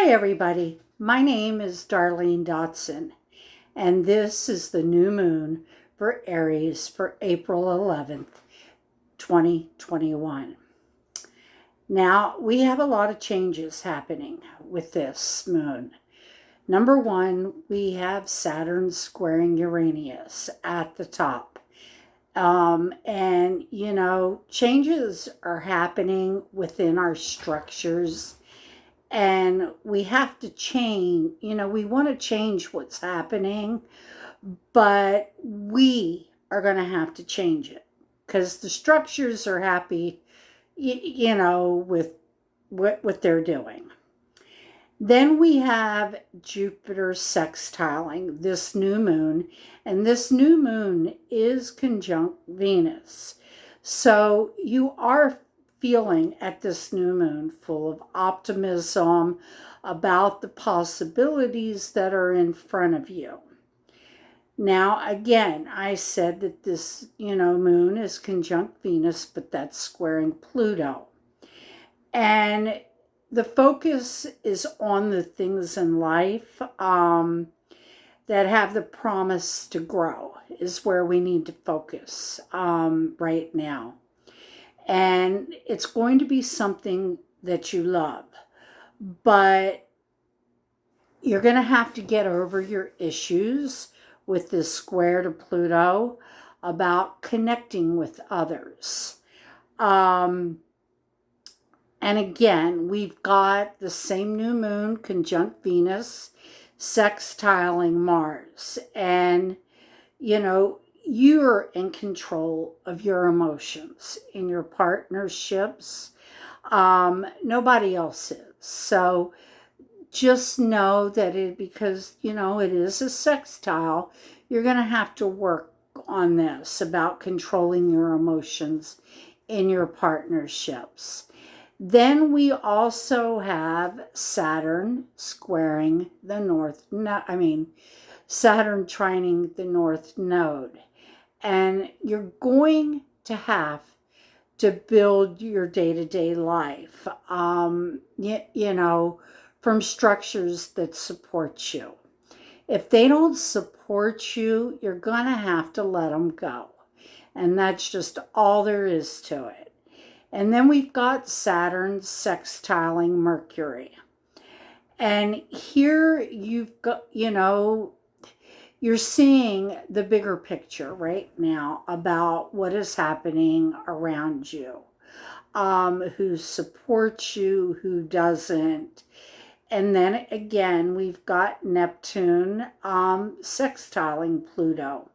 Hi, everybody. My name is Darlene Dotson, and this is the new moon for Aries for April 11th, 2021. Now, we have a lot of changes happening with this moon. Number one, we have Saturn squaring Uranus at the top. Changes are happening within our structures, and we have to change. We want to change what's happening, but we are going to have to change it because the structures are happy, with what they're doing. Then we have Jupiter sextiling this new moon, and this new moon is conjunct Venus. So you are feeling at this new moon full of optimism about the possibilities that are in front of you. Now, again, I said that this, moon is conjunct Venus, but that's squaring Pluto. And the focus is on the things in life that have the promise to grow, is where we need to focus right now. And it's going to be something that you love, but you're going to have to get over your issues with this square to Pluto about connecting with others. And again, we've got the same new moon conjunct Venus sextiling Mars. And, you're in control of your emotions in your partnerships. Nobody else is. So just know that because, it is a sextile, you're going to have to work on this about controlling your emotions in your partnerships. Then we also have Saturn squaring the Saturn trining the North Node. And you're going to have to build your day-to-day life, from structures that support you. If they don't support you, you're going to have to let them go. And that's just all there is to it. And then we've got Saturn sextiling Mercury. And here you've got, you're seeing the bigger picture right now about what is happening around you, who supports you, who doesn't. And then again, we've got Neptune sextiling Pluto.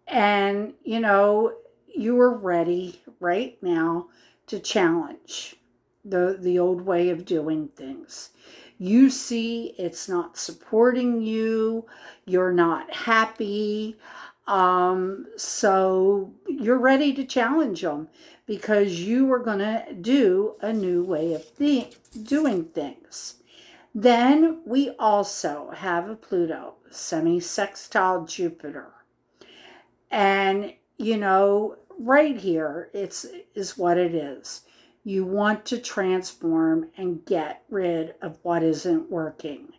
And, you are ready right now to challenge the old way of doing things. You see it's not supporting you, you're not happy, so you're ready to challenge them because you are going to do a new way of doing things. Then we also have a Pluto semi-sextile Jupiter. And, right here, is what it is. You want to transform and get rid of what isn't working.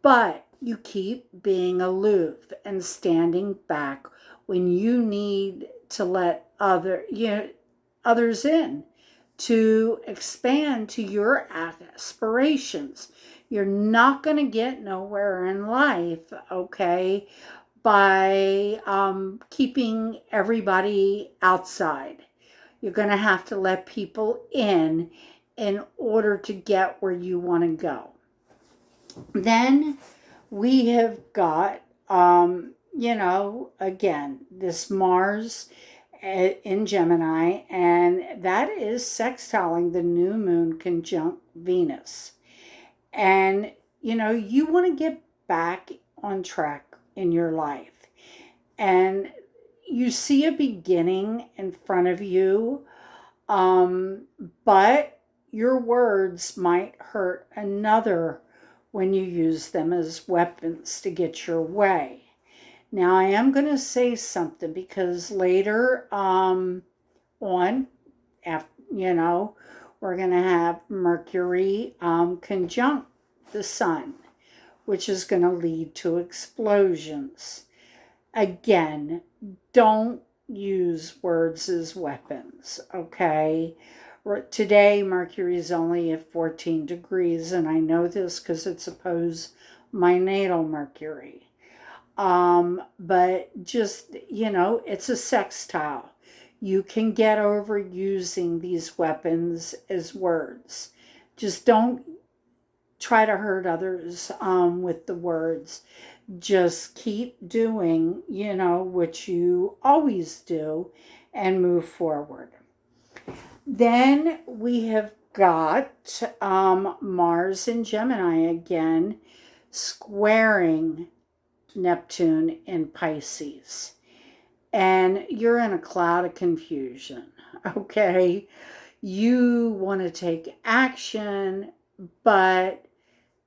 But you keep being aloof and standing back when you need to let others in to expand to your aspirations. You're not going to get nowhere in life, okay, by keeping everybody outside. You're going to have to let people in order to get where you want to go. Then we have got, again, this Mars in Gemini, and that is sextiling the new moon conjunct Venus. And, you want to get back on track in your life. And you see a beginning in front of you, but your words might hurt another when you use them as weapons to get your way. Now, I am going to say something because later on, after, we're going to have Mercury conjunct the sun, which is going to lead to explosions. Again, don't use words as weapons, okay? Today, Mercury is only at 14 degrees, and I know this because it's opposed my natal Mercury. But just, it's a sextile. You can get over using these weapons as words. Just don't try to hurt others with the words. Just keep doing, what you always do and move forward. Then we have got Mars in Gemini again, squaring Neptune in Pisces. And you're in a cloud of confusion, okay? You want to take action, but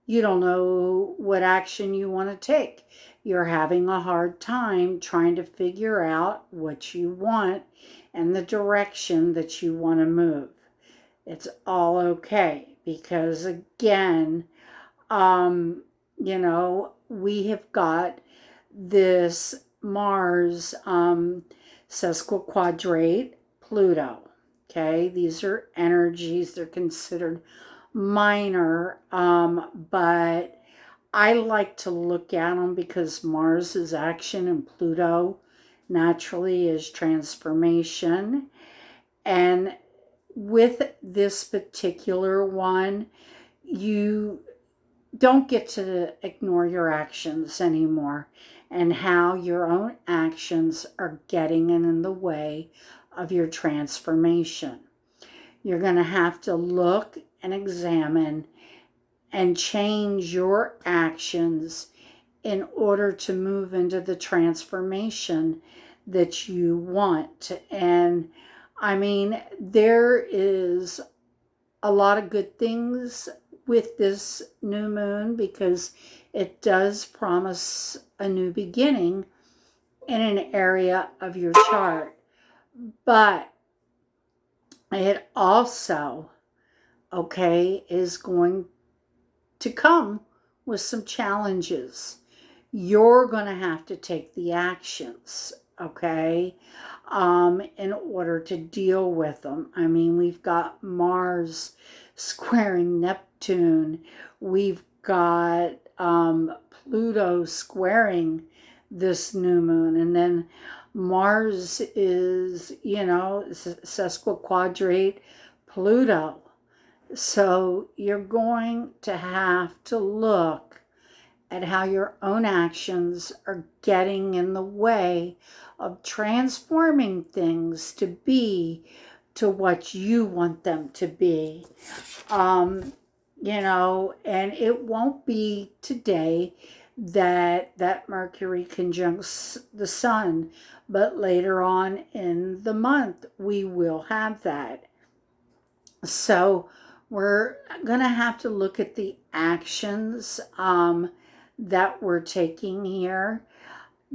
you don't know what action you want to take. You're having a hard time trying to figure out what you want and the direction that you want to move. It's all okay because, again, we have got this Mars sesquiquadrate Pluto. Okay, these are energies, they're considered minor, but I like to look at them because Mars is action and Pluto naturally is transformation. And with this particular one, you don't get to ignore your actions anymore and how your own actions are getting in the way of your transformation. You're going to have to look and examine and change your actions in order to move into the transformation that you want. And I mean, there is a lot of good things with this new moon because it does promise a new beginning in an area of your chart. But it also, okay, is going to come with some challenges. You're going to have to take the actions, okay, in order to deal with them. I mean, we've got Mars squaring Neptune. We've got Pluto squaring this new moon. And then Mars is, sesquiquadrate Pluto. So you're going to have to look at how your own actions are getting in the way of transforming things to be to what you want them to be. And it won't be today that Mercury conjuncts the sun, but later on in the month we will have that. So we're going to have to look at the actions that we're taking here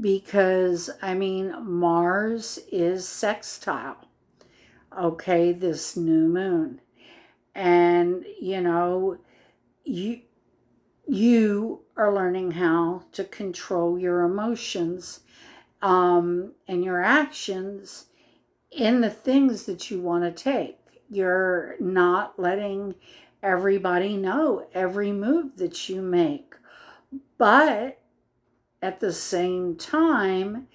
because, I mean, Mars is sextile, okay, this new moon. And, you are learning how to control your emotions and your actions in the things that you want to take. You're not letting everybody know every move that you make. But at the same time,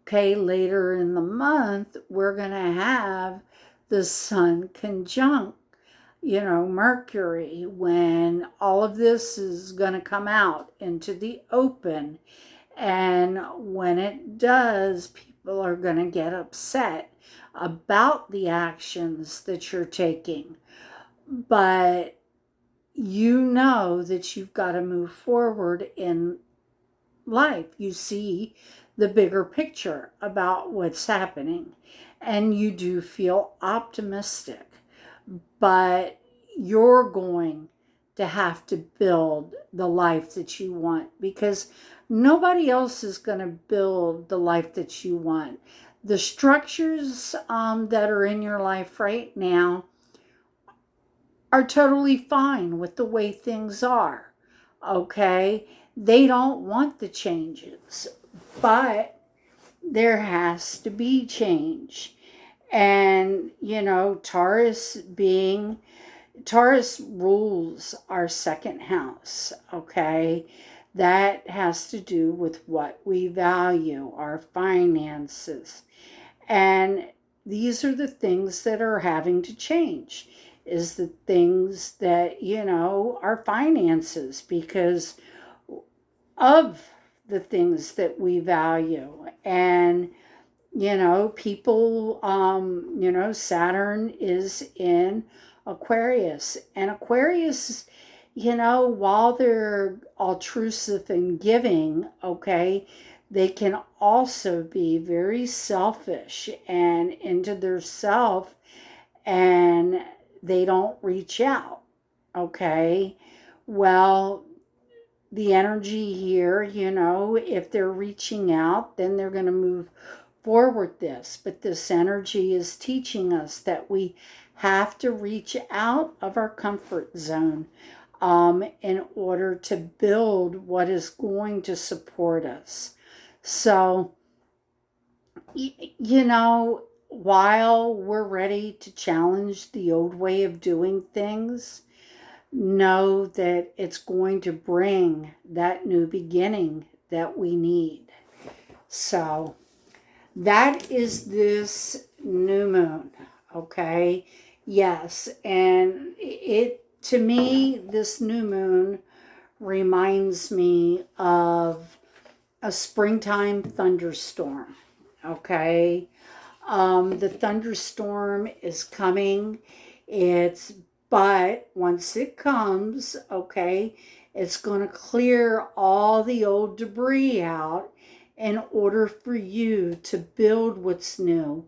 okay, later in the month, we're going to have the sun conjunct, Mercury, when all of this is going to come out into the open. And when it does, people are going to get upset about the actions that you're taking. But you know that you've got to move forward in life. You see the bigger picture about what's happening, and you do feel optimistic. But you're going to have to build the life that you want because nobody else is going to build the life that you want. The structures that are in your life right now are totally fine with the way things are. Okay? They don't want the changes, but there has to be change. And, Taurus rules our second house, okay? That has to do with what we value, our finances. And these are the things that are having to change, is the things that, our finances, because of the things that we value. And people, Saturn is in Aquarius. And Aquarius, while they're altruive and giving, okay, they can also be very selfish and into their self, and they don't reach out, okay? Well, the energy here, if they're reaching out, then they're going to move forward this. But this energy is teaching us that we have to reach out of our comfort zone in order to build what is going to support us. So, while we're ready to challenge the old way of doing things, know that it's going to bring that new beginning that we need. So that is this new moon, okay? Yes, and to me, this new moon reminds me of a springtime thunderstorm, okay? The thunderstorm is coming. But once it comes, okay, it's going to clear all the old debris out in order for you to build what's new,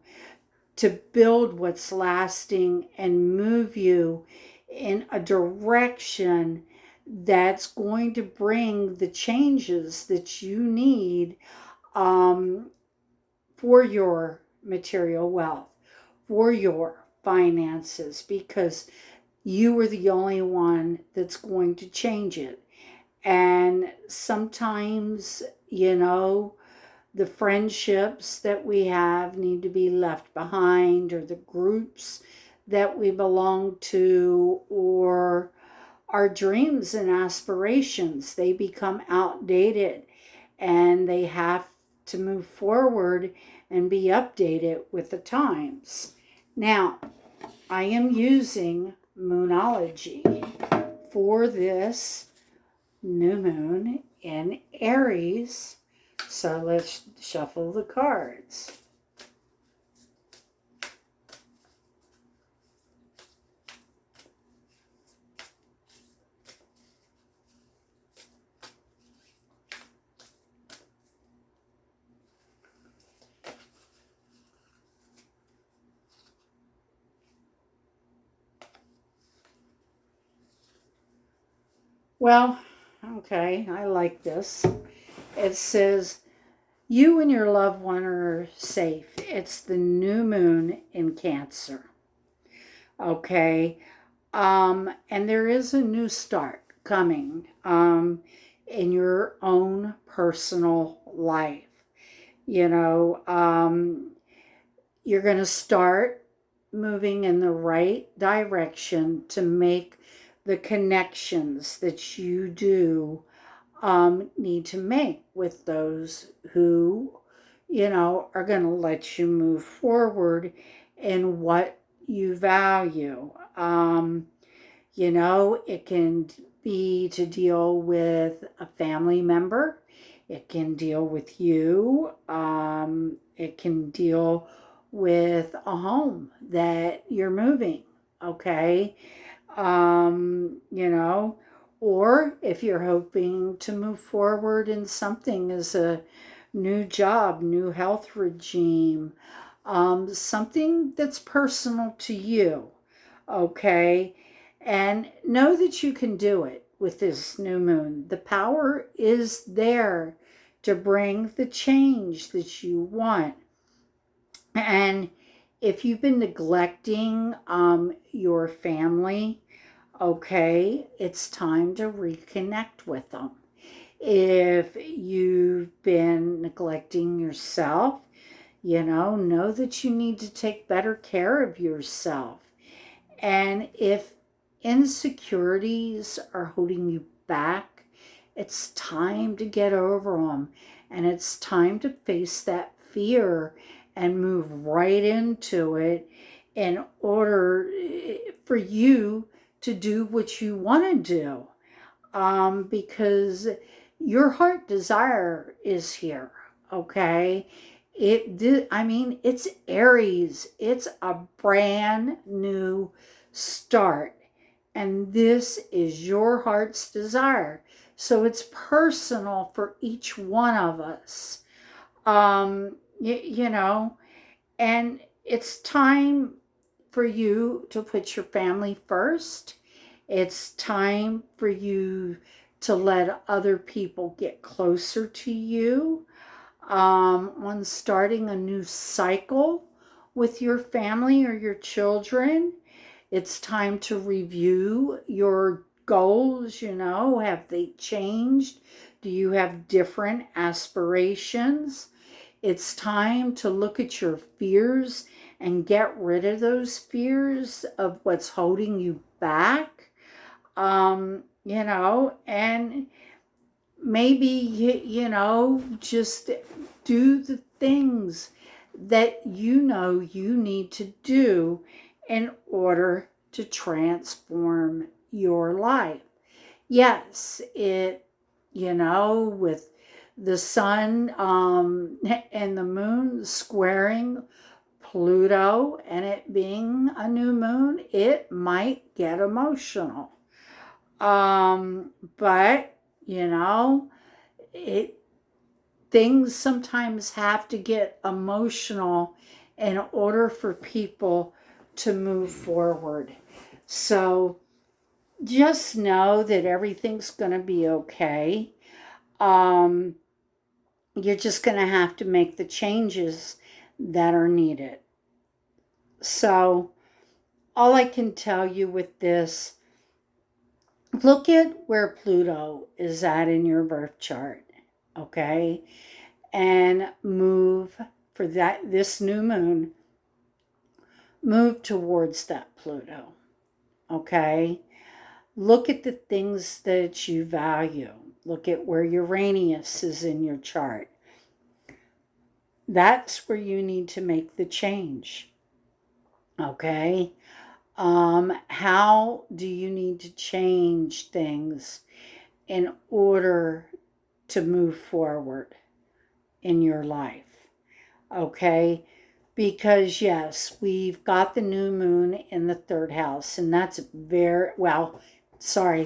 to build what's lasting, and move you in a direction that's going to bring the changes that you need um, for your material wealth, for your finances, because you are the only one that's going to change it. And sometimes, the friendships that we have need to be left behind, or the groups that we belong to, or our dreams and aspirations, they become outdated, and they have to move forward and be updated with the times. Now, I am using Moonology for this new moon in Aries. So let's shuffle the cards. Well, okay, I like this. It says, you and your loved one are safe. It's the new moon in Cancer. Okay. And there is a new start coming in your own personal life. You know, you're going to start moving in the right direction to make the connections that you do need to make with those who, are going to let you move forward in what you value. It can be to deal with a family member. It can deal with you. It can deal with a home that you're moving. Okay. You know, or if you're hoping to move forward in something as a new job, new health regime, something that's personal to you, okay? And know that you can do it with this new moon. The power is there to bring the change that you want. And if you've been neglecting your family, Okay, it's time to reconnect with them. If you've been neglecting yourself, know that you need to take better care of yourself. And if insecurities are holding you back, it's time to get over them. And it's time to face that fear and move right into it in order for you to do what you want to do. Because your heart desire is here, okay? I mean, it's Aries. It's a brand new start. And this is your heart's desire. So it's personal for each one of us. You know, and it's time for you to put your family first. It's time for you to let other people get closer to you. On starting a new cycle with your family or your children, it's time to review your goals. Have they changed? Do you have different aspirations? It's time to look at your fears and get rid of those fears of what's holding you back. And maybe, just do the things that you need to do in order to transform your life. Yes, with the sun and the moon squaring Pluto and it being a new moon, it might get emotional. But, it things sometimes have to get emotional in order for people to move forward. So just know that everything's going to be okay. Um, you're just going to have to make the changes that are needed. So, all I can tell you with this, look at where Pluto is at in your birth chart, okay? And move for this new moon, move towards that Pluto, okay? Look at the things that you value. Look at where Uranus is in your chart. That's where you need to make the change. Okay? How do you need to change things in order to move forward in your life? Okay? Because, yes, we've got the new moon in the third house, and that's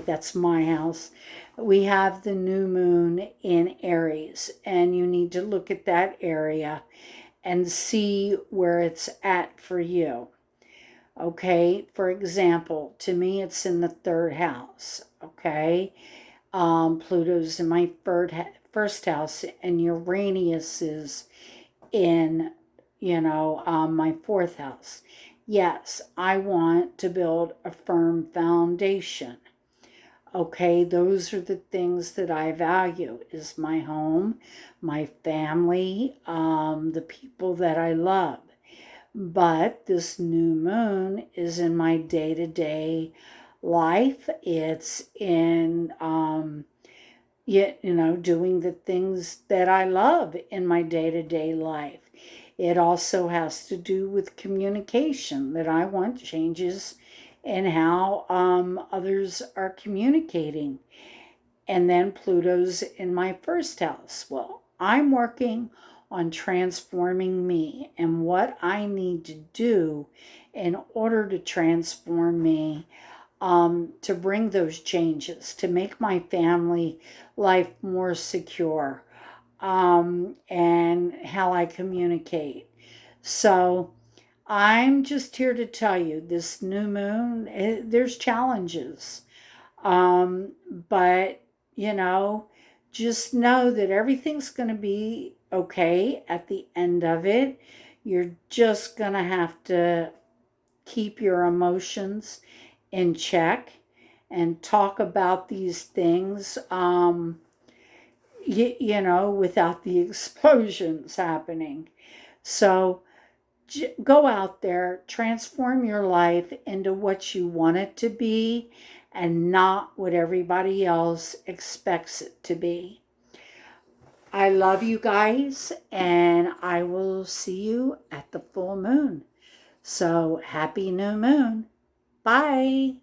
that's my house. We have the new moon in Aries, and you need to look at that area and see where it's at for you. Okay, for example, to me, it's in the third house. Okay, Pluto's in my first house, and Uranus is in, my fourth house. Yes, I want to build a firm foundation. Okay, those are the things that I value is my home, my family, the people that I love. But this new moon is in my day-to-day life. It's in doing the things that I love in my day-to-day life. It also has to do with communication, that I want changes in how others are communicating. And then Pluto's in my first house. Well, I'm working on transforming me and what I need to do in order to transform me, to bring those changes, to make my family life more secure, and how I communicate. So I'm just here to tell you this new moon, there's challenges. But, you know, just know that everything's going to be okay at the end of it. You're just going to have to keep your emotions in check and talk about these things, without the explosions happening. So go out there, transform your life into what you want it to be and not what everybody else expects it to be. I love you guys, and I will see you at the full moon. So happy new moon. Bye.